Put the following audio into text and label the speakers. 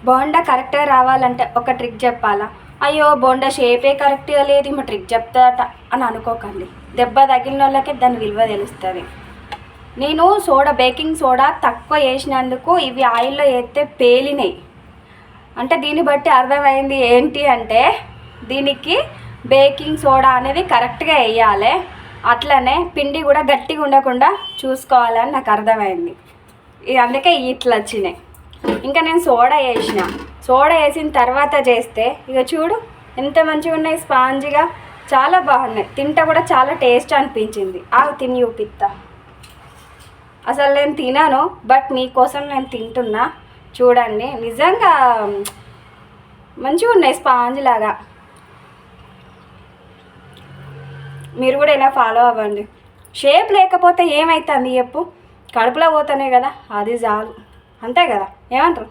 Speaker 1: బోండా కరెక్ట్గా రావాలంటే ఒక ట్రిక్ చెప్పాలా? అయ్యో బోండా షేపే కరెక్ట్గా లేదు మా ట్రిక్ చెప్తాట అని అనుకోకండి. దెబ్బ తగిలిన వాళ్ళకే దాని విలువ తెలుస్తుంది. నేను బేకింగ్ సోడా తక్కువ వేసినందుకు ఇవి ఆయిల్లో వేస్తే పేలినాయి. అంటే దీన్ని బట్టి అర్థమైంది ఏంటి అంటే దీనికి బేకింగ్ సోడా అనేది కరెక్ట్గా వేయాలి, అట్లనే పిండి కూడా గట్టిగా ఉండకుండా చూసుకోవాలని నాకు అర్థమైంది. అందుకే ఇట్లా వచ్చినాయి. ఇంకా నేను సోడా వేసిన తర్వాత చేస్తే ఇక చూడు ఎంత మంచిగా ఉన్నాయి, స్పాంజిగా చాలా బాగున్నాయి. తింటా కూడా చాలా టేస్ట్ అనిపించింది. తిని చూపిస్తా. అసలు నేను తినాను, బట్ మీకోసం నేను తింటున్నా. చూడండి నిజంగా మంచిగా ఉన్నాయి, స్పాంజ్ లాగా. మీరు కూడా ఇలా ఫాలో అవ్వండి. షేప్ లేకపోతే ఏమవుతుంది చెప్పు? కడుపులో పోతానే కదా, అది చాలు. అంతే కదా, ఏమంటారు?